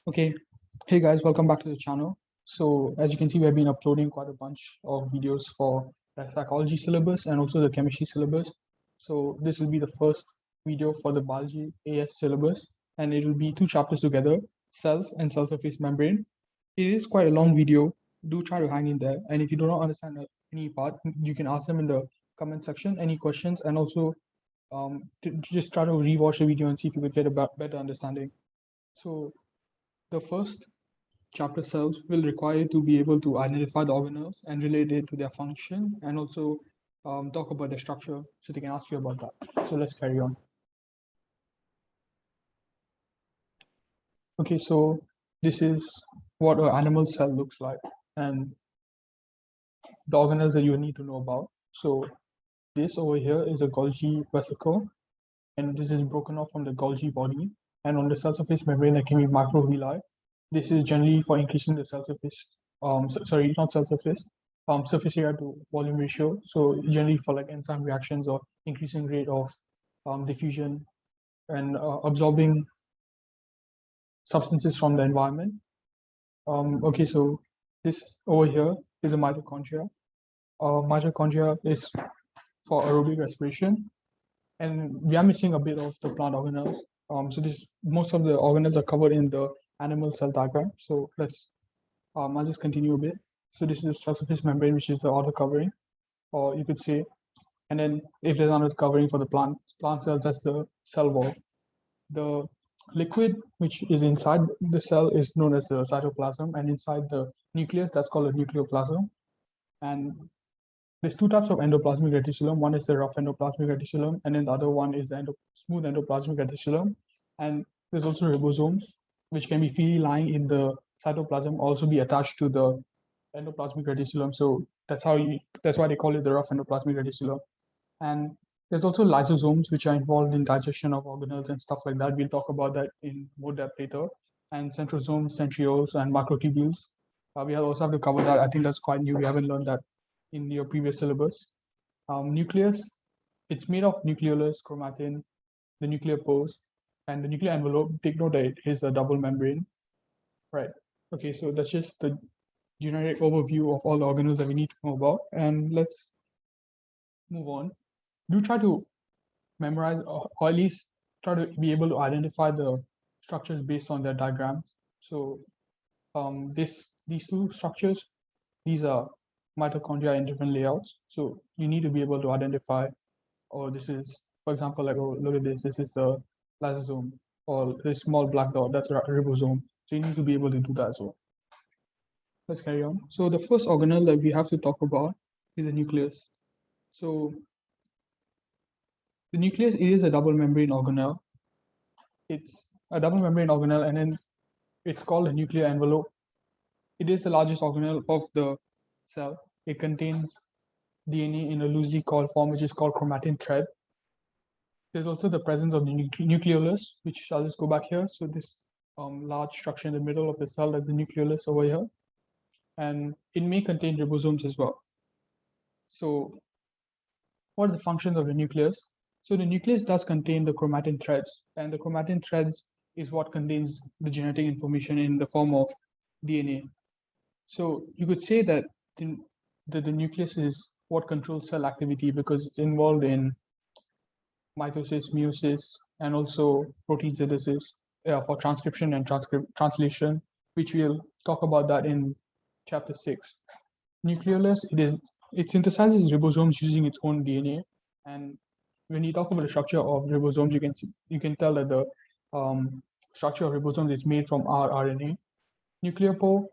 Okay, hey guys, welcome back to the channel. So as you can see, we have been uploading quite a bunch of videos for the psychology syllabus and also the chemistry syllabus. So this will be the first video for the biology AS syllabus, and it will be two chapters together, cells and cell surface membrane. It is quite a long video. Do try to hang in there. And if you do not understand any part, you can ask them in the comment section, any questions, and also just try to rewatch the video and see if you could get a better understanding. So the first chapter cells will require you to be able to identify the organelles and relate it to their function, and also talk about their structure so they can ask you about that. So let's carry on. Okay, so this is what an animal cell looks like and the organelles that you need to know about. So this over here is a Golgi vesicle, and this is broken off from the Golgi body. And on the cell surface membrane, there can be microvilli. This is generally for increasing the cell surface, sorry, not cell surface, surface area to volume ratio. So generally for like enzyme reactions or increasing rate of diffusion and absorbing substances from the environment. Okay, so this over here is a mitochondria. Mitochondria is for aerobic respiration, and we are missing a bit of the plant organelles. So most of the organelles are covered in the animal cell diagram. So let's I'll just continue a bit. So this is the cell surface membrane, which is the outer covering, or you could say, and then if there's another covering for the plant cells, that's the cell wall. The liquid which is inside the cell is known as the cytoplasm, and inside the nucleus, that's called a nucleoplasm. And there's two types of endoplasmic reticulum. One is the rough endoplasmic reticulum, and then the other one is the smooth endoplasmic reticulum. And there's also ribosomes, which can be freely lying in the cytoplasm, also be attached to the endoplasmic reticulum. So that's why they call it the rough endoplasmic reticulum. And there's also lysosomes, which are involved in digestion of organelles and stuff like that. We'll talk about that in more depth later. And centrosomes, centrioles, and microtubules. We also have to cover that. I think that's quite new. We haven't learned that in your previous syllabus. Nucleus, it's made of nucleolus, chromatin, the nuclear pores, and the nuclear envelope. Take note that it is a double membrane. Right. Okay, so that's just the generic overview of all the organelles that we need to know about. And let's move on. Do try to memorize, or at least try to be able to identify the structures based on their diagrams. So these two structures, these are mitochondria in different layouts. So you need to be able to identify, or this is, for example, like, oh, look at this. This is a lysosome, or this small black dot, that's a ribosome. So you need to be able to do that as well. Let's carry on. So the first organelle that we have to talk about is the nucleus. So the nucleus, it is a double membrane organelle. It's a double membrane organelle, and then it's called a nuclear envelope. It is the largest organelle of the cell. It contains DNA in a loosely coiled form, which is called chromatin thread. There's also the presence of the nucleolus, which I'll just go back here. So this large structure in the middle of the cell is the nucleolus over here. And it may contain ribosomes as well. So what are the functions of the nucleus? So the nucleus does contain the chromatin threads, and the chromatin threads is what contains the genetic information in the form of DNA. So you could say that the nucleus is what controls cell activity, because it's involved in mitosis, meiosis, and also protein synthesis for transcription and translation, which we'll talk about that in chapter 6. Nucleolus, it synthesizes ribosomes using its own DNA, and when you talk about the structure of ribosomes, you can tell that the structure of ribosomes is made from rRNA. Nuclear pore,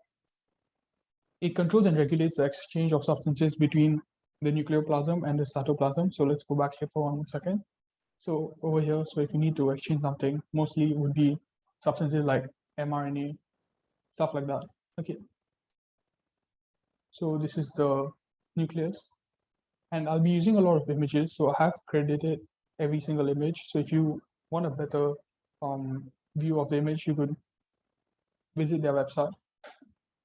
it controls and regulates the exchange of substances between the nucleoplasm and the cytoplasm. So let's go back here for 1 second. So over here, so if you need to exchange something, mostly it would be substances like mRNA, stuff like that. Okay. So this is the nucleus, and I'll be using a lot of images. So I have credited every single image. So if you want a better view of the image, you could visit their website.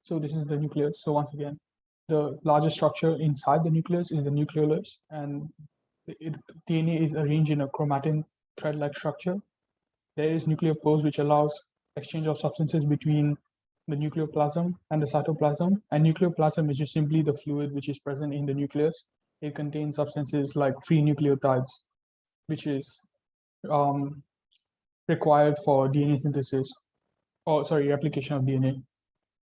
So this is the nucleus. So once again, the largest structure inside the nucleus is the nucleolus, and DNA is arranged in a chromatin thread-like structure. There is nuclear pores, which allows exchange of substances between the nucleoplasm and the cytoplasm. And nucleoplasm is just simply the fluid which is present in the nucleus. It contains substances like free nucleotides, which is required for DNA synthesis, or sorry, replication of DNA.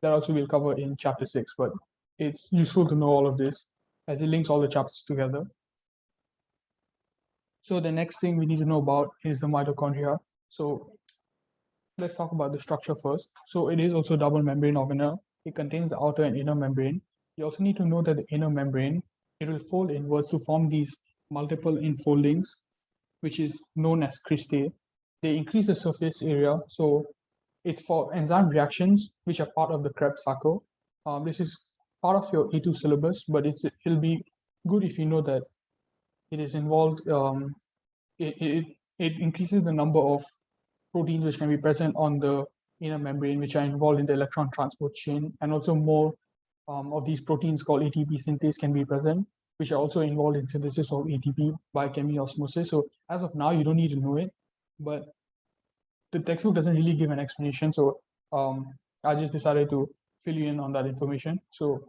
That also we'll cover in chapter 6, but it's useful to know all of this as it links all the chapters together. So the next thing we need to know about is the mitochondria. So let's talk about the structure first. So it is also a double membrane organelle. It contains the outer and inner membrane. You also need to know that the inner membrane, it will fold inwards to form these multiple infoldings, which is known as cristae. They increase the surface area. So it's for enzyme reactions, which are part of the Krebs cycle. This is part of your A2 syllabus, but it'll be good if you know that it is involved. It increases the number of proteins which can be present on the inner membrane, which are involved in the electron transport chain, and also more of these proteins called ATP synthase can be present, which are also involved in synthesis of ATP by osmosis. So as of now, you don't need to know it, but the textbook doesn't really give an explanation. So I just decided to fill you in on that information. So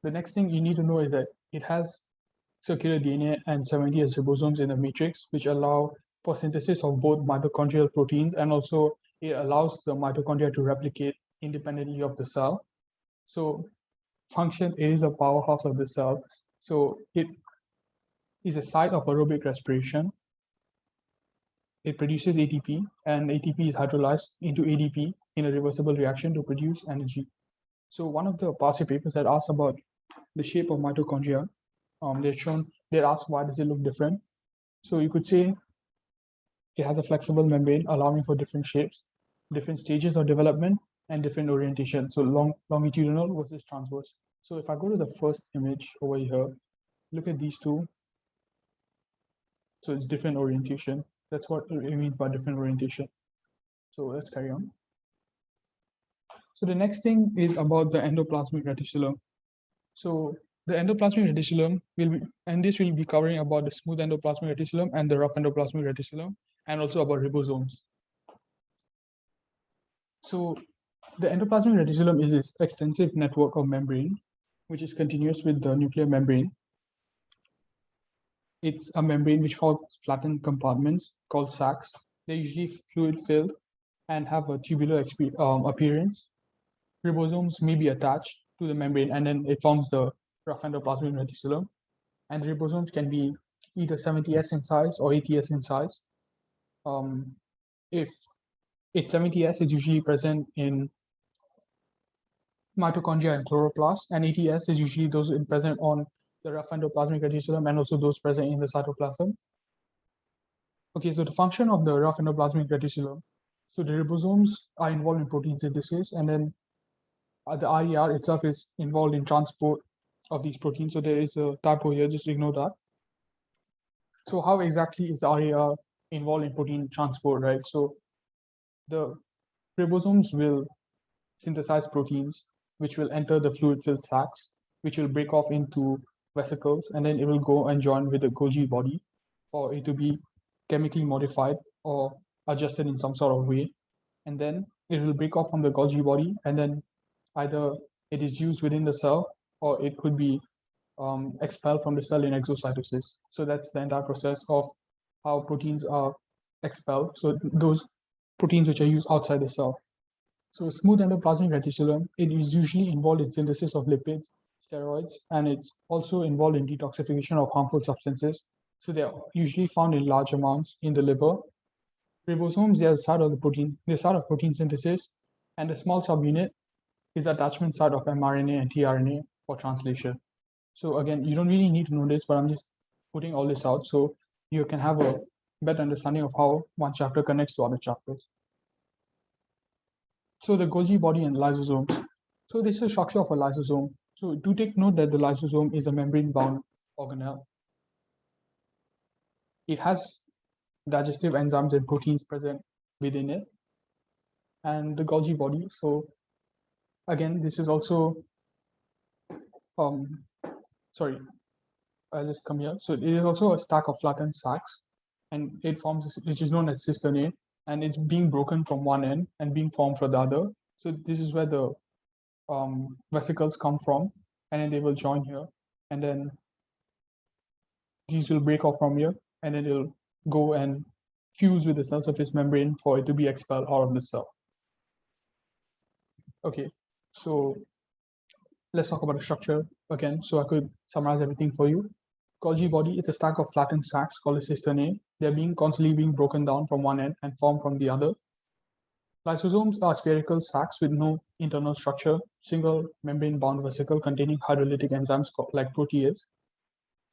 the next thing you need to know is that it has circular DNA and 70 as ribosomes in the matrix, which allow for synthesis of both mitochondrial proteins, and also it allows the mitochondria to replicate independently of the cell. So function is a powerhouse of the cell. So it is a site of aerobic respiration. It produces ATP, and ATP is hydrolyzed into ADP in a reversible reaction to produce energy. So one of the past year papers that asked about the shape of mitochondria, they asked why does it look different. So you could say it has a flexible membrane allowing for different shapes, different stages of development, and different orientation. So longitudinal versus transverse. So if I go to the first image over here, look at these two. So it's different orientation. That's what it means by different orientation. So let's carry on. So the next thing is about the endoplasmic reticulum. So the endoplasmic reticulum this will be covering about the smooth endoplasmic reticulum and the rough endoplasmic reticulum, and also about ribosomes. So the endoplasmic reticulum is this extensive network of membrane, which is continuous with the nuclear membrane. It's a membrane which holds flattened compartments called sacs. They're usually fluid-filled and have a tubular appearance. Ribosomes may be attached to the membrane, and then it forms the rough endoplasmic reticulum. And the ribosomes can be either 70S in size or 80S in size. If it's 70S, it's usually present in mitochondria and chloroplast, and 80S is usually those present on the rough endoplasmic reticulum and also those present in the cytoplasm. Okay, so the function of the rough endoplasmic reticulum. So the ribosomes are involved in protein synthesis, and then the RER itself is involved in transport of these proteins. So there is a typo here, just ignore that. So how exactly is the RER involved in protein transport, right? So the ribosomes will synthesize proteins, which will enter the fluid-filled sacs, which will break off into vesicles, and then it will go and join with the Golgi body for it to be chemically modified or adjusted in some sort of way. And then it will break off from the Golgi body, and then either it is used within the cell or it could be expelled from the cell in exocytosis. So that's the entire process of how proteins are expelled. So those proteins which are used outside the cell. So smooth endoplasmic reticulum, it is usually involved in synthesis of lipids, steroids, and it's also involved in detoxification of harmful substances. So they are usually found in large amounts in the liver. Ribosomes, they are the site of the protein, the site of protein synthesis, and the small subunit is the attachment site of mRNA and tRNA for translation. So again, you don't really need to know this, but I'm just putting all this out so you can have a better understanding of how one chapter connects to other chapters. So the Golgi body and lysosomes. So this is a structure of a lysosome. So do take note that the lysosome is a membrane-bound organelle. It has digestive enzymes and proteins present within it. And the Golgi body. So again, this is also, sorry, I'll just come here. So it is also a stack of flattened sacs, and it forms, which is known as cisternae. and it's being broken from one end and being formed for the other. So this is where the vesicles come from, and then they will join here, and then these will break off from here, and then it'll go and fuse with the cell surface membrane for it to be expelled out of the cell. Okay, so let's talk about the structure again, so I could summarize everything for you. Golgi body is a stack of flattened sacs called a cisternae. They're constantly being broken down from one end and formed from the other. Lysosomes are spherical sacs with no internal structure, single membrane-bound vesicle containing hydrolytic enzymes like protease.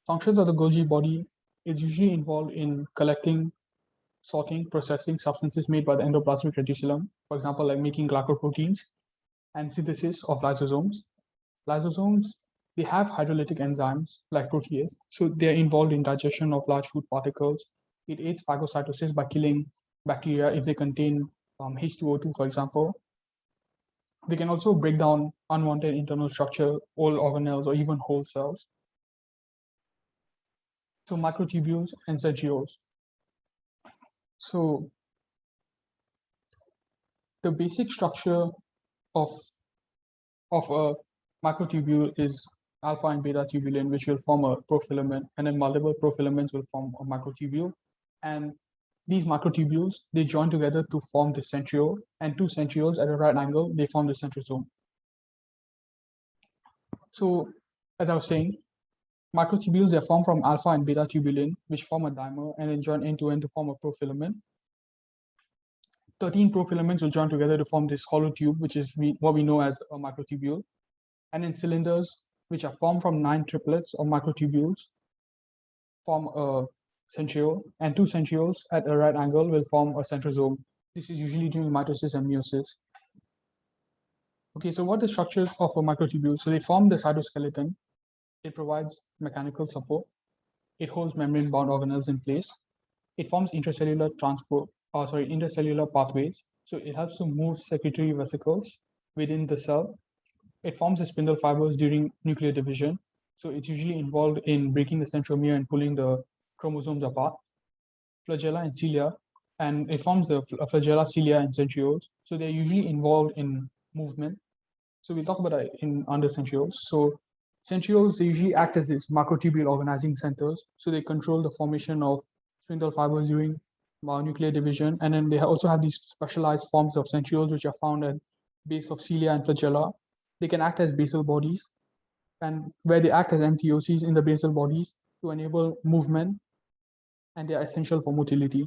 Functions of the Golgi body is usually involved in collecting, sorting, processing substances made by the endoplasmic reticulum, for example, like making glycoproteins, and synthesis of lysosomes. Lysosomes, they have hydrolytic enzymes like protease, so they're involved in digestion of large food particles. It aids phagocytosis by killing bacteria if they contain H2O2, for example. They can also break down unwanted internal structure, old organelles, or even whole cells. So microtubules and centrioles. So the basic structure of a microtubule is alpha and beta tubulin, which will form a profilament, and then multiple profilaments will form a microtubule. And these microtubules, they join together to form the centriole, and two centrioles at a right angle, they form the centrosome. So as I was saying, microtubules, they're formed from alpha and beta tubulin, which form a dimer and then join end to end to form a profilament. 13 profilaments will join together to form this hollow tube, which is what we know as a microtubule. And then cylinders, which are formed from 9 triplets of microtubules, form a centriole, and two centrioles at a right angle will form a centrosome. This is usually during mitosis and meiosis. Okay, so what are the structures of a microtubule? So they form the cytoskeleton. It provides mechanical support. It holds membrane-bound organelles in place. It forms intracellular pathways. So it helps to move secretory vesicles within the cell. It forms the spindle fibers during nuclear division. So it's usually involved in breaking the centromere and pulling the chromosomes apart. Flagella and cilia, and it forms the flagella, cilia, and centrioles. So they're usually involved in movement. So we'll talk about that under centrioles. So centrioles, they usually act as these microtubule organizing centers. So they control the formation of spindle fibers during nuclear division. And then they also have these specialized forms of centrioles, which are found at base of cilia and flagella. They can act as basal bodies, and where they act as MTOCs in the basal bodies to enable movement, and they are essential for motility.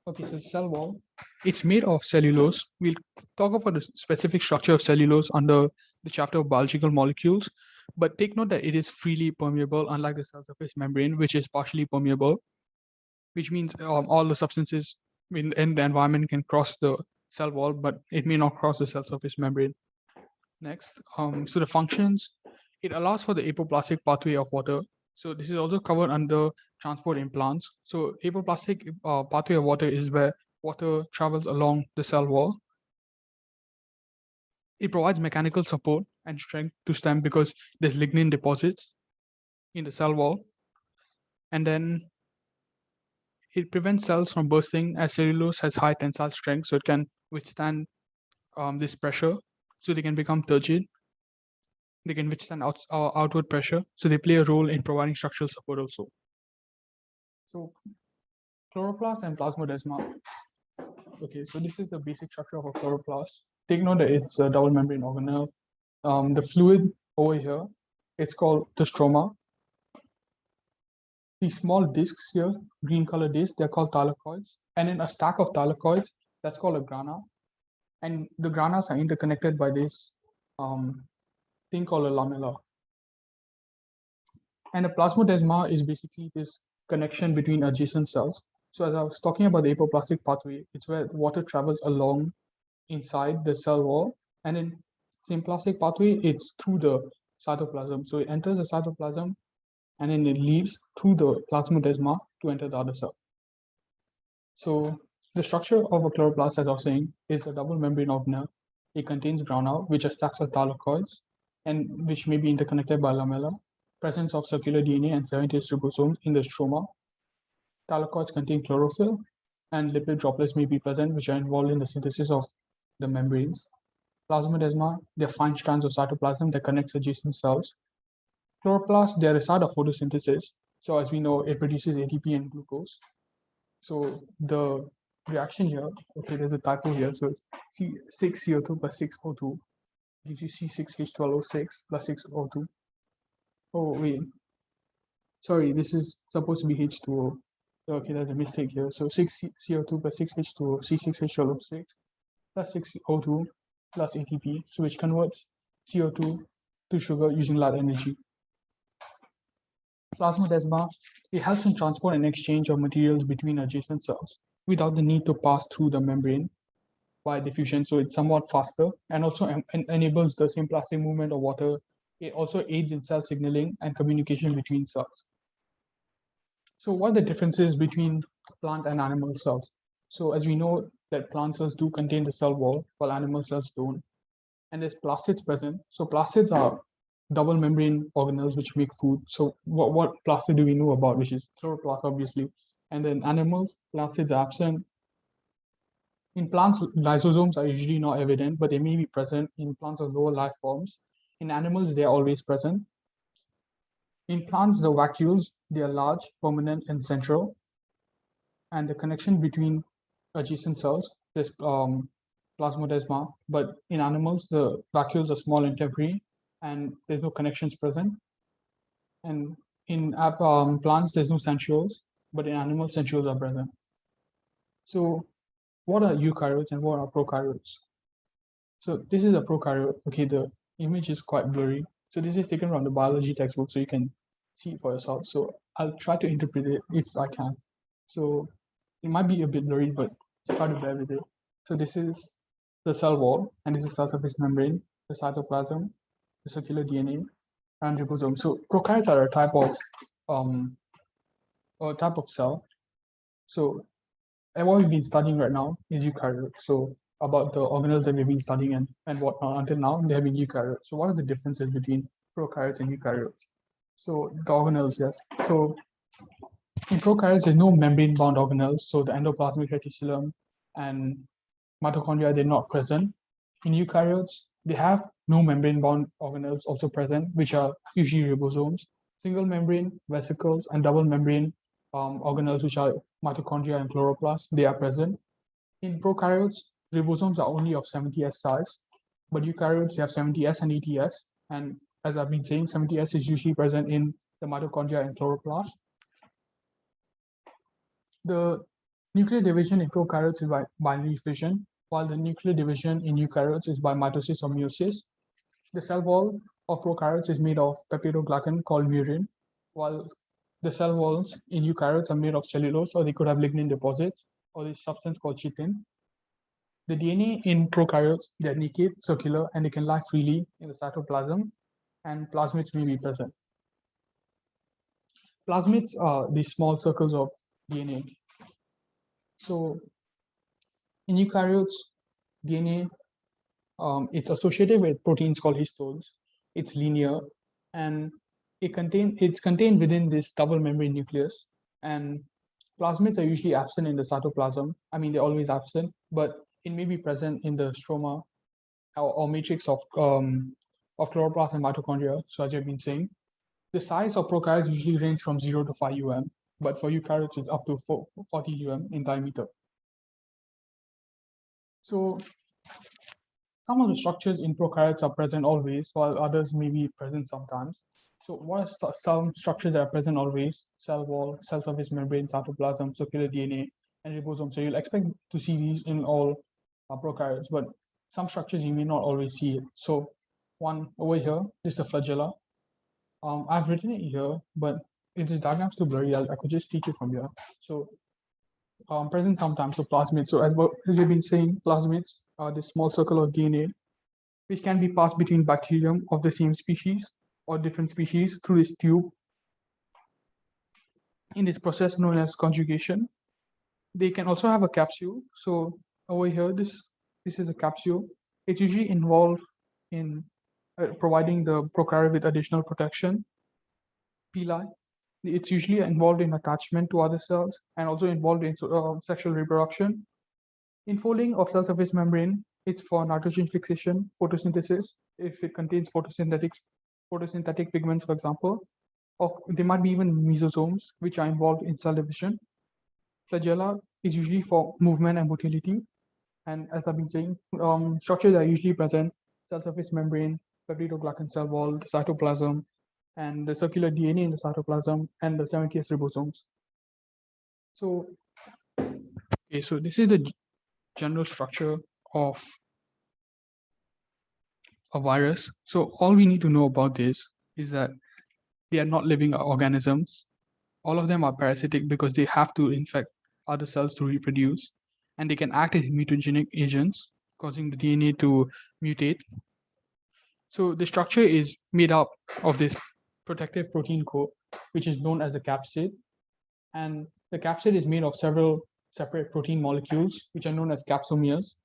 Okay, so cell wall, it's made of cellulose. We'll talk about the specific structure of cellulose under the chapter of biological molecules, but take note that it is freely permeable, unlike the cell surface membrane, which is partially permeable, which means all the substances in the environment can cross the cell wall, but it may not cross the cell surface membrane. Next, so the functions, it allows for the apoplastic pathway of water. So this is also covered under transport in plants. So apoplastic pathway of water is where water travels along the cell wall. It provides mechanical support and strength to stem because there's lignin deposits in the cell wall. And then it prevents cells from bursting, as cellulose has high tensile strength, so it can withstand this pressure, so they can become turgid. They can withstand outward pressure, so they play a role in providing structural support also. So chloroplast and plasmodesma. Okay, so this is the basic structure of a chloroplast. Take note that it's a double membrane organelle. The fluid over here, it's called the stroma. These small discs here, green color discs, they're called thylakoids. And in a stack of thylakoids, that's called a grana. And the granas are interconnected by this thing called a lamella. And a plasmodesma is basically this connection between adjacent cells. So as I was talking about the apoplastic pathway, it's where water travels along inside the cell wall. And in symplastic pathway, it's through the cytoplasm. So it enters the cytoplasm and then it leaves through the plasmodesma to enter the other cell. So the structure of a chloroplast, as I was saying, is a double membrane organelle. It contains grana, which are stacks of thylakoids, and which may be interconnected by lamella, presence of circular DNA and 78 ribosomes in the stroma. Thylakoids contain chlorophyll, and lipid droplets may be present, which are involved in the synthesis of the membranes. Plasmodesma, they're fine strands of cytoplasm that connects adjacent cells. Chloroplast, they're the site of photosynthesis. So as we know, it produces ATP and glucose. So the reaction here, okay, there's a typo here. So it's 6CO2 plus 6O2 gives you C6H12O6 plus 6O2. Oh, wait. Sorry, this is supposed to be H2O. Okay, there's a mistake here. So 6CO2 plus 6H2O, C6H12O6 plus 6O2 plus ATP, so which converts CO2 to sugar using light energy. Plasmodesma, it helps in transport and exchange of materials between adjacent cells without the need to pass through the membrane by diffusion. So it's somewhat faster and also enables the same plastic movement of water. It also aids in cell signaling and communication between cells. So what are the differences between plant and animal cells? So as we know that plant cells do contain the cell wall, while animal cells don't. And there's plastids present. So plastids are double membrane organelles which make food. So what plastid do we know about, which is chloroplast, obviously. And then animals, plastids are absent. In plants, lysosomes are usually not evident, but they may be present in plants of lower life forms. In animals, they are always present. In plants, the vacuoles, they are large, permanent, and central. And the connection between adjacent cells, there's plasmodesma, but in animals, the vacuoles are small and temporary, and there's no connections present. And in plants, there's no centrioles, but in animals, centrioles are present. So what are eukaryotes and what are prokaryotes? So this is a prokaryote. Okay, the image is quite blurry. So this is taken from the biology textbook, so you can see it for yourself. So I'll try to interpret it if I can. So it might be a bit blurry, but try to bear with it. So this is the cell wall, and this is cell surface membrane, the cytoplasm, the circular DNA, and ribosome. So prokaryotes are a type of cell. So and what we've been studying right now is eukaryotes. So about the organelles that we've been studying and whatnot until now, they have been eukaryotes. So what are the differences between prokaryotes and eukaryotes? So the organelles, yes. So in prokaryotes, there's no membrane-bound organelles. So the endoplasmic reticulum and mitochondria, they're not present. In eukaryotes, they have no membrane-bound organelles also present, which are usually ribosomes, single membrane, vesicles, and double membrane organelles, which are mitochondria and chloroplast, they are present. In prokaryotes, ribosomes are only of 70S size, but eukaryotes, they have 70S and 80S. And as I've been saying, 70S is usually present in the mitochondria and chloroplast. The nuclear division in prokaryotes is by binary fission, while the nuclear division in eukaryotes is by mitosis or meiosis. The cell wall of prokaryotes is made of peptidoglycan called murin, while the cell walls in eukaryotes are made of cellulose, or they could have lignin deposits, or this substance called chitin. The DNA in prokaryotes, they're naked, circular, and they can lie freely in the cytoplasm, and plasmids may be present. Plasmids are these small circles of DNA. So in eukaryotes, DNA, it's associated with proteins called histones. It's linear, and it's contained within this double membrane nucleus. And plasmids are usually absent in the cytoplasm. I mean, they're always absent, but it may be present in the stroma or matrix of chloroplast and mitochondria. So as you've been saying, the size of prokaryotes usually range from 0 to 5 but for eukaryotes, it's up to 40 in diameter. So some of the structures in prokaryotes are present always, while others may be present sometimes. So what are some structures that are present always? Cell wall, cell surface membrane, cytoplasm, circular DNA, and ribosome. So you'll expect to see these in all prokaryotes, but some structures you may not always see it. So one over here is the flagella. I've written it here, but if the diagram's too blurry, I could just teach it from here. So present sometimes, so plasmids. So as you've been saying, plasmids are this small circle of DNA, which can be passed between bacterium of the same species or different species through this tube. In this process known as conjugation, they can also have a capsule. So over here, this is a capsule. It's usually involved in providing the prokaryote with additional protection, pili. It's usually involved in attachment to other cells and also involved in sexual reproduction. Enfolding of cell surface membrane, it's for nitrogen fixation, photosynthesis, if it contains photosynthetic pigments, for example, or there might be even mesosomes, which are involved in cell division. Flagella is usually for movement and motility. And as I've been saying, structures that are usually present: cell surface membrane, peptidoglycan cell wall, the cytoplasm, and the circular DNA in the cytoplasm, and the 70th ribosomes. So, okay, so this is the general structure of a virus. So all we need to know about this is that they are not living organisms. All of them are parasitic because they have to infect other cells to reproduce, and they can act as mutagenic agents, causing the DNA to mutate. So the structure is made up of this protective protein coat, which is known as the capsid. And the capsid is made of several separate protein molecules, which are known as capsomeres.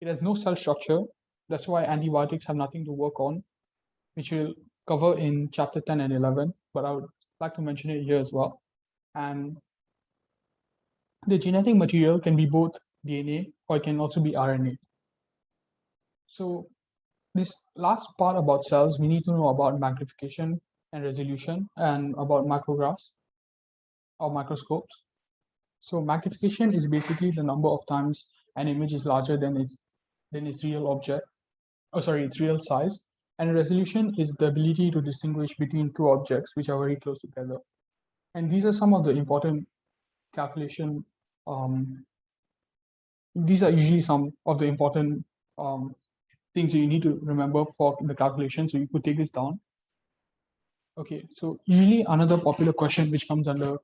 It has no cell structure. That's why antibiotics have nothing to work on, which we'll cover in chapter 10 and 11, but I would like to mention it here as well. And the genetic material can be both DNA or it can also be RNA. So this last part about cells, we need to know about magnification and resolution and about micrographs or microscopes. So magnification is basically the number of times an image is larger than its real object, its real size. And resolution is the ability to distinguish between two objects which are very close together. And these are some of the important calculation. These are usually some of the important things that you need to remember for the calculation. So you could take this down. Okay, so usually another popular question which comes under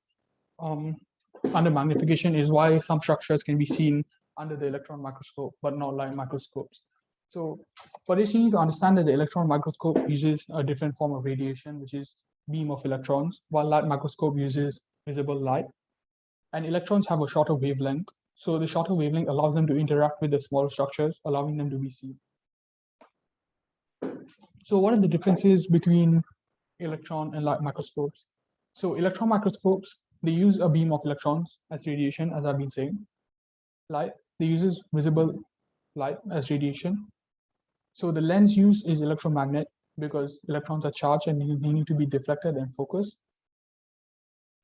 magnification is why some structures can be seen under the electron microscope but not light microscopes. So for this, you need to understand that the electron microscope uses a different form of radiation, which is beam of electrons, while light microscope uses visible light. And electrons have a shorter wavelength. So the shorter wavelength allows them to interact with the smaller structures, allowing them to be seen. So what are the differences between electron and light microscopes? So electron microscopes, they use a beam of electrons as radiation, as I've been saying. Light, they uses visible light as radiation. So the lens used is electromagnet because electrons are charged and they need to be deflected and focused.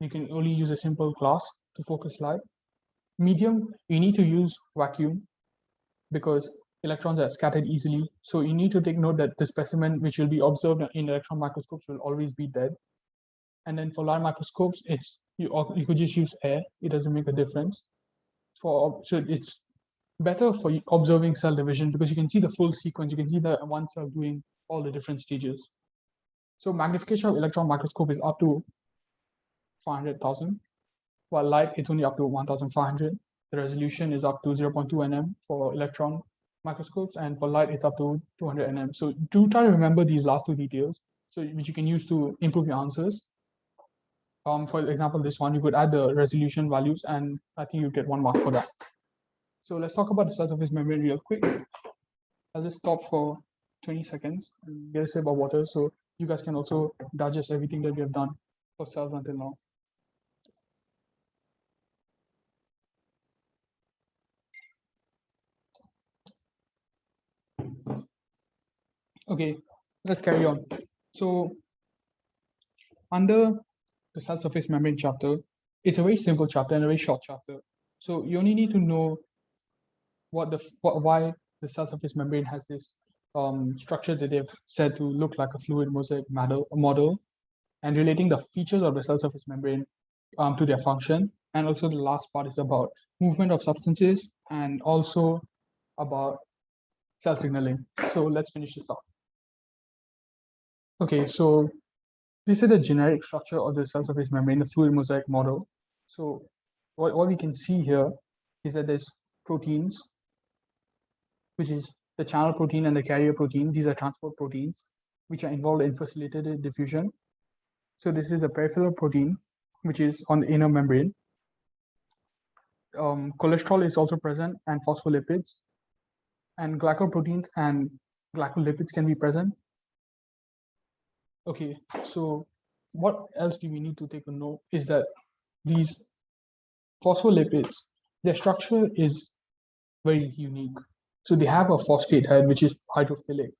You can only use a simple glass to focus light. Medium, you need to use vacuum because electrons are scattered easily. So you need to take note that the specimen which will be observed in electron microscopes will always be dead. And then for light microscopes, you could just use air. It doesn't make a difference. So it's better for observing cell division because you can see the full sequence. You can see the one cell doing all the different stages. So magnification of electron microscope is up to 500,000, while light it's only up to 1,500. The resolution is up to 0.2 nm for electron microscopes, and for light it's up to 200 nm. So do try to remember these last two details, which you can use to improve your answers. For example, this one, you could add the resolution values, and I think you get 1 mark for that. So let's talk about the cell surface membrane real quick. I'll just stop for 20 seconds and get a sip of water so you guys can also digest everything that we have done for cells until now. Okay, let's carry on. So under the cell surface membrane chapter, it's a very simple chapter and a very short chapter. So you only need to know why the cell surface membrane has this structure that they've said to look like a fluid mosaic model, and relating the features of the cell surface membrane to their function. And also the last part is about movement of substances and also about cell signaling. So let's finish this off. Okay, so this is the generic structure of the cell surface membrane, the fluid mosaic model. So what we can see here is that there's proteins, which is the channel protein and the carrier protein. These are transport proteins, which are involved in facilitated diffusion. So this is the peripheral protein, which is on the inner membrane. Cholesterol is also present, and phospholipids, and glycoproteins and glycolipids can be present. Okay, so what else do we need to take a note is that these phospholipids, their structure is very unique. So they have a phosphate head, which is hydrophilic,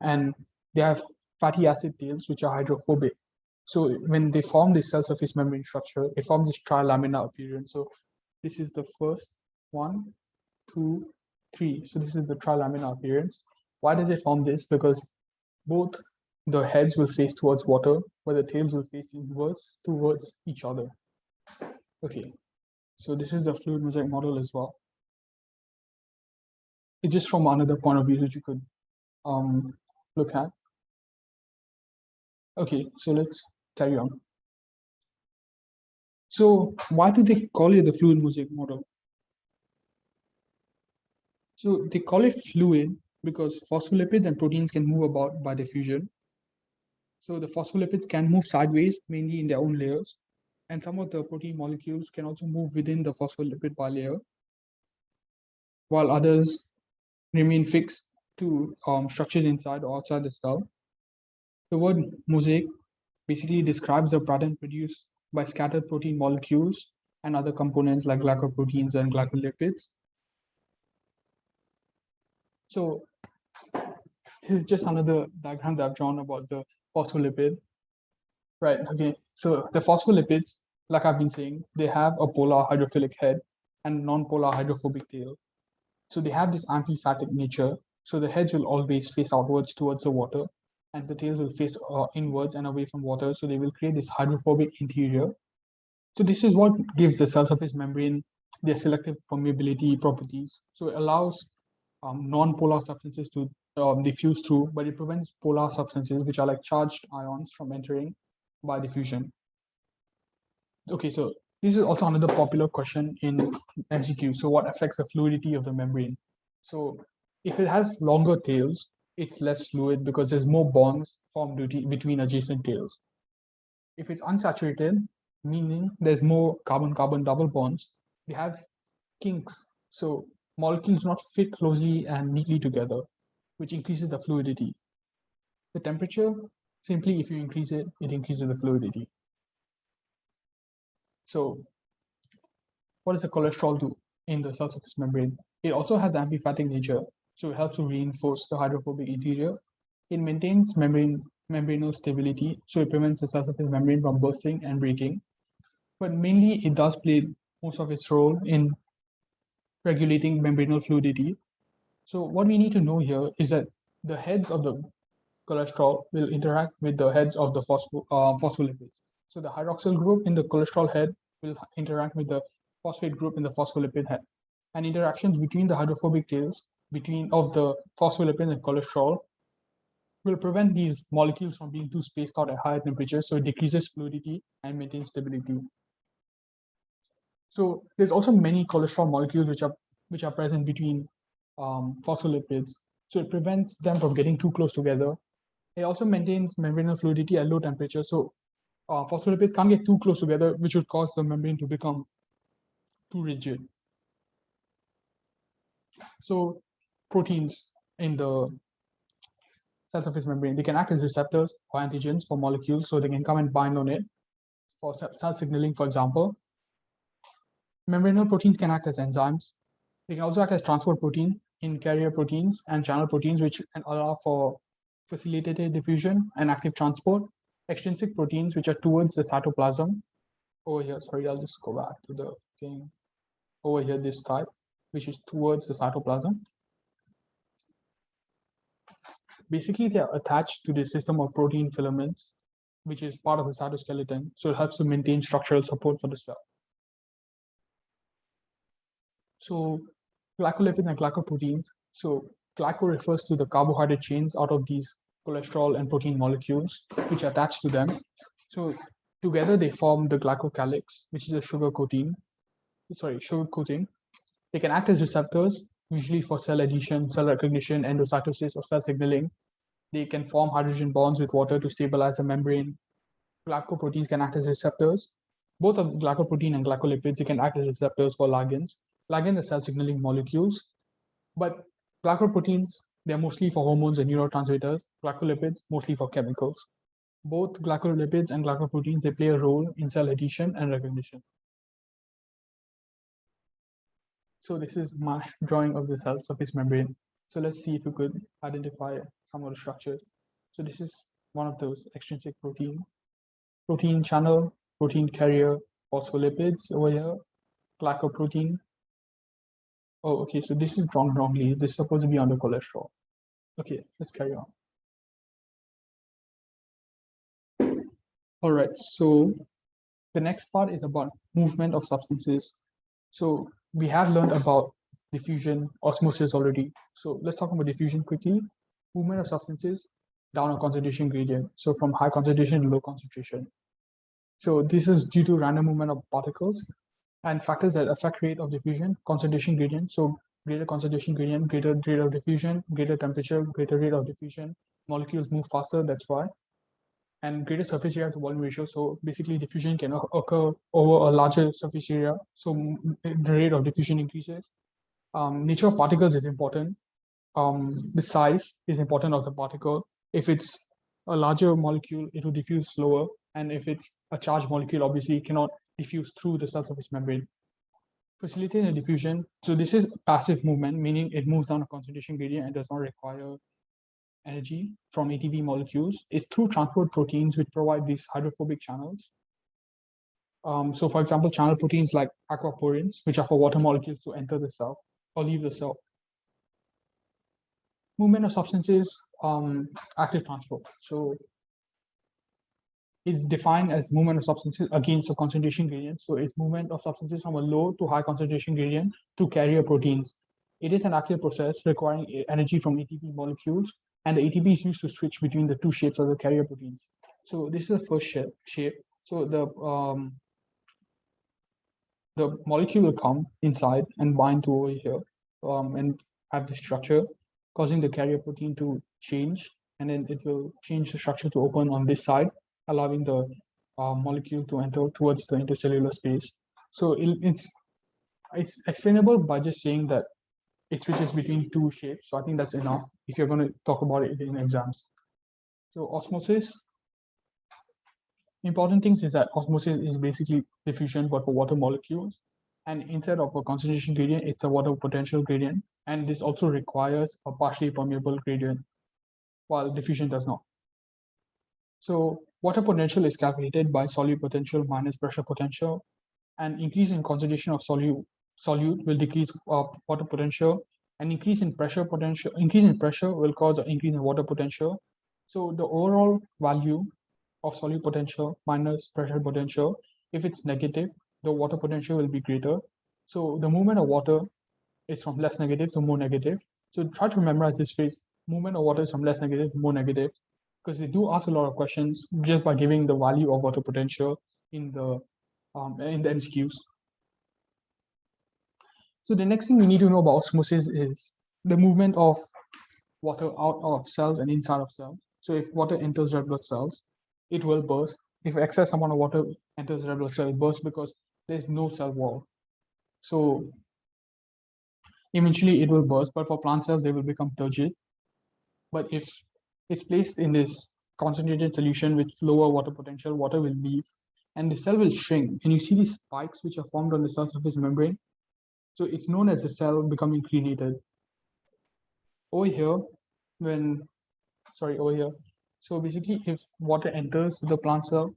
and they have fatty acid tails, which are hydrophobic. So when they form this cell surface membrane structure, it forms this trilaminar appearance. So this is the first one, two, three. So this is the trilaminar appearance. Why does it form this? Because both the heads will face towards water, but the tails will face inwards towards each other. Okay, so this is the fluid mosaic model as well. It's just from another point of view that you could look at. Okay, so let's carry on. So why do they call it the fluid mosaic model? So they call it fluid because phospholipids and proteins can move about by diffusion. So the phospholipids can move sideways, mainly in their own layers, and some of the protein molecules can also move within the phospholipid bilayer, while others remain fixed to structures inside or outside the cell. The word mosaic basically describes the pattern produced by scattered protein molecules and other components like glycoproteins and glycolipids. So this is just another diagram that I've drawn about the phospholipid. Right, okay. So the phospholipids, like I've been saying, they have a polar hydrophilic head and non-polar hydrophobic tail. So they have this amphipathic nature. So the heads will always face outwards towards the water, and the tails will face inwards and away from water. So they will create this hydrophobic interior. So this is what gives the cell surface membrane their selective permeability properties. So it allows non-polar substances to diffuse through, but it prevents polar substances, which are like charged ions, from entering by diffusion. Okay, so this is also another popular question in MCQ. So what affects the fluidity of the membrane? So if it has longer tails, it's less fluid because there's more bonds formed between adjacent tails. If it's unsaturated, meaning there's more carbon-carbon double bonds, they have kinks. So molecules not fit closely and neatly together, which increases the fluidity. The temperature, simply if you increase it, it increases the fluidity. So what does the cholesterol do in the cell surface membrane? It also has amphipathic nature, so it helps to reinforce the hydrophobic interior. It maintains membranal stability, so it prevents the cell surface membrane from bursting and breaking. But mainly, it does play most of its role in regulating membranal fluidity. So what we need to know here is that the heads of the cholesterol will interact with the heads of the phospholipids. So the hydroxyl group in the cholesterol head will interact with the phosphate group in the phospholipid head. And interactions between the hydrophobic tails of the phospholipids and cholesterol will prevent these molecules from being too spaced out at higher temperatures, so it decreases fluidity and maintains stability. So there's also many cholesterol molecules which are present between phospholipids, so it prevents them from getting too close together. It also maintains membranal fluidity at low temperature, so phospholipids can't get too close together, which would cause the membrane to become too rigid. So proteins in the cell surface membrane, they can act as receptors or antigens for molecules, so they can come and bind on it for cell signaling, for example. Membranal proteins can act as enzymes. They can also act as transport protein in carrier proteins and channel proteins, which can allow for facilitated diffusion and active transport. Extrinsic proteins, which are towards the cytoplasm. Over here, sorry, I'll just go back to the thing. Over here, this type, which is towards the cytoplasm. Basically, they are attached to the system of protein filaments, which is part of the cytoskeleton. So it helps to maintain structural support for the cell. So glycolipids and glycoproteins. So glyco refers to the carbohydrate chains out of these cholesterol and protein molecules, which are attached to them. So together they form the glycocalyx, which is a sugar coating. They can act as receptors, usually for cell adhesion, cell recognition, endocytosis, or cell signaling. They can form hydrogen bonds with water to stabilize the membrane. Glycoproteins can act as receptors. Both of glycoprotein and glycolipids, they can act as receptors for ligands. Ligands are cell signaling molecules, but glycoproteins, they're mostly for hormones and neurotransmitters. Glycolipids, mostly for chemicals. Both glycolipids and glycoproteins, they play a role in cell adhesion and recognition. So this is my drawing of the cell surface membrane. So let's see if we could identify some of the structures. So this is one of those extrinsic protein channel, protein carrier, phospholipids over here, glycoprotein. Oh, okay, so this is drawn wrongly. This is supposed to be under cholesterol. Okay, let's carry on. All right, so the next part is about movement of substances. So we have learned about diffusion, osmosis already. So let's talk about diffusion quickly. Movement of substances down a concentration gradient. So from high concentration to low concentration. So this is due to random movement of particles and factors that affect rate of diffusion, concentration gradient. So greater concentration gradient, greater rate of diffusion, greater temperature, greater rate of diffusion. Molecules move faster, that's why. And greater surface area to volume ratio. So basically diffusion can occur over a larger surface area. So the rate of diffusion increases. Nature of particles is important. The size is important of the particle. If it's a larger molecule, it will diffuse slower. And if it's a charged molecule, obviously it cannot diffuse through the cell surface membrane. Facilitating the diffusion. So this is passive movement, meaning it moves down a concentration gradient and does not require energy from ATP molecules. It's through transport proteins which provide these hydrophobic channels. So for example, channel proteins like aquaporins, which are for water molecules to enter the cell or leave the cell. Movement of substances, active transport. So it's defined as movement of substances against a concentration gradient. So it's movement of substances from a low to high concentration gradient to carrier proteins. It is an active process requiring energy from ATP molecules, and the ATP is used to switch between the two shapes of the carrier proteins. So this is the first shape. So the molecule will come inside and bind to over here and have the structure, causing the carrier protein to change, and then it will change the structure to open on this side, allowing the molecule to enter towards the intercellular space. So it's explainable by just saying that it switches between two shapes. So I think that's enough if you're going to talk about it in exams. So osmosis. Important things is that osmosis is basically diffusion, but for water molecules. And instead of a concentration gradient, it's a water potential gradient. And this also requires a partially permeable gradient, while diffusion does not. So water potential is calculated by solute potential minus pressure potential. And increase in concentration of solute will decrease water potential. And increase in pressure will cause an increase in water potential. So the overall value of solute potential minus pressure potential, if it's negative, the water potential will be greater. So the movement of water is from less negative to more negative. So try to memorize this phrase: movement of water is from less negative to more negative, because they do ask a lot of questions just by giving the value of water potential in the MCQs. So the next thing we need to know about osmosis is the movement of water out of cells and inside of cells. So if water enters red blood cells, it will burst. If excess amount of water enters red blood cell, it bursts because there's no cell wall. So eventually it will burst, but for plant cells, they will become turgid. But if it's placed in this concentrated solution with lower water potential, water will leave and the cell will shrink. And you see these spikes which are formed on the cell surface membrane. So it's known as the cell becoming crenated. Over here, so basically if water enters the plant cell,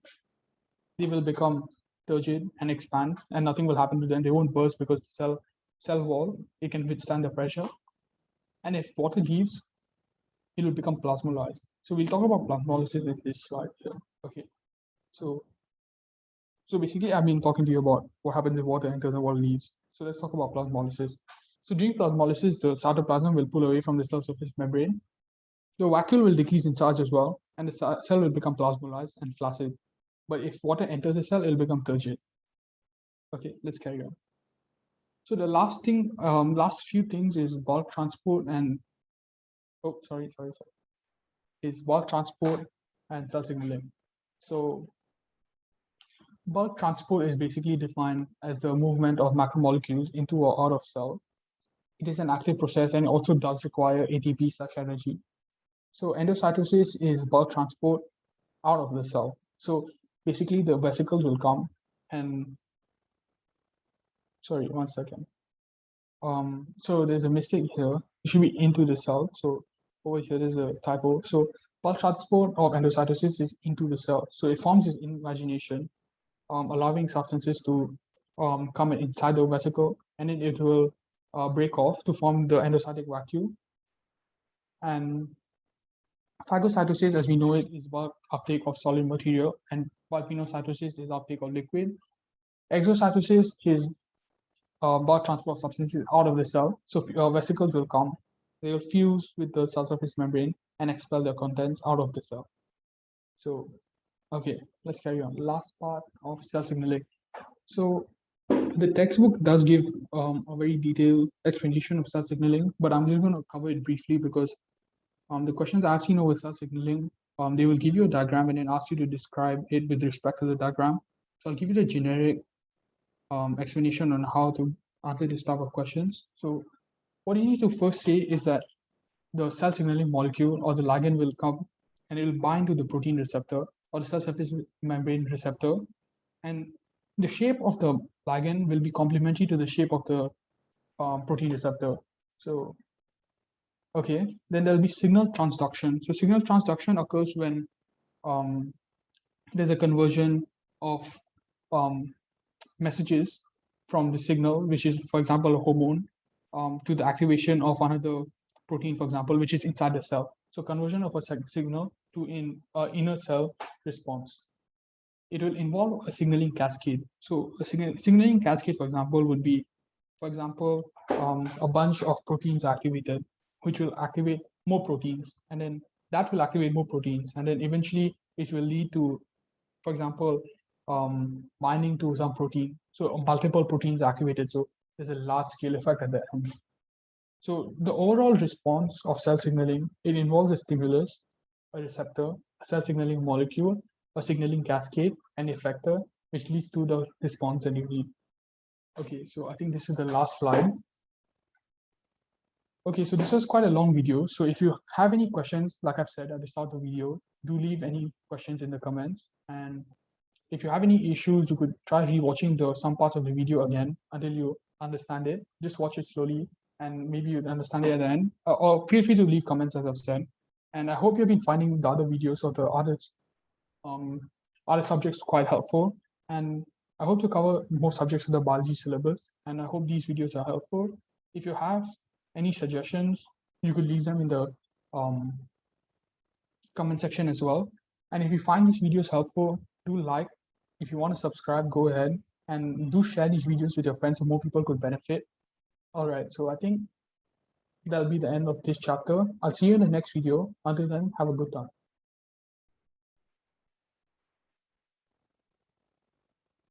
they will become turgid and expand, and nothing will happen to them. They won't burst because the cell wall, it can withstand the pressure. And if water leaves, it will become plasmolized. So we'll talk about plasmolysis in this slide here. Okay. So basically I've been talking to you about what happens if water enters and water leaves. So let's talk about plasmolysis. So during plasmolysis, the cytoplasm will pull away from the cell surface membrane. The vacuole will decrease in charge as well, and the cell will become plasmolized and flaccid. But if water enters the cell, it will become turgid. Okay, let's carry on. So the last few things is bulk transport and is bulk transport and cell signaling. So bulk transport is basically defined as the movement of macromolecules into or out of cell. It is an active process and it also does require ATP/energy. So endocytosis is bulk transport, out of the cell. So basically the vesicles will come and, sorry, one second. So there's a mistake here. It should be into the cell. So over here there's a typo. So bulk transport of endocytosis is into the cell. So it forms this invagination, allowing substances to come inside the vesicle, and then it will break off to form the endocytic vacuole. And phagocytosis, as we know it, is bulk uptake of solid material, and bulk pinocytosis is uptake of liquid. Exocytosis is bulk transport of substances out of the cell. So vesicles will come, they will fuse with the cell surface membrane and expel their contents out of the cell. So, okay, let's carry on. Last part of cell signaling. So the textbook does give a very detailed explanation of cell signaling, but I'm just going to cover it briefly because the questions I've seen over cell signaling, they will give you a diagram and then ask you to describe it with respect to the diagram. So I'll give you the generic explanation on how to answer this type of questions. So what you need to first say is that the cell signaling molecule or the ligand will come and it will bind to the protein receptor or the cell surface membrane receptor, and the shape of the ligand will be complementary to the shape of the protein receptor. So okay, then there'll be signal transduction. So signal transduction occurs when there's a conversion of messages from the signal, which is, for example, a hormone, to the activation of another protein, for example, which is inside the cell. So conversion of a signal to inner cell response. It will involve a signaling cascade. So a signaling cascade, for example, would be, for example, a bunch of proteins activated, which will activate more proteins, and then that will activate more proteins, and then eventually it will lead to, for example, binding to some protein. So multiple proteins activated. So there's a large scale effect at the end. So the overall response of cell signaling, it involves a stimulus, a receptor, a cell signaling molecule, a signaling cascade, and effector, which leads to the response that you need. Okay, so I think this is the last slide. Okay, so this was quite a long video. So if you have any questions, like I've said at the start of the video, do leave any questions in the comments. And if you have any issues, you could try rewatching some parts of the video again until you understand it. Just watch it slowly and maybe you'll understand it at the end. Or feel free to leave comments, as I've said. And I hope you've been finding the other videos or the other subjects quite helpful. And I hope to cover more subjects of the biology syllabus. And I hope these videos are helpful. If you have any suggestions, you could leave them in the comment section as well. And if you find these videos helpful, do like. If you want to subscribe, go ahead and do share these videos with your friends so more people could benefit. All right, so I think that'll be the end of this chapter. I'll see you in the next video. Until then, have a good time.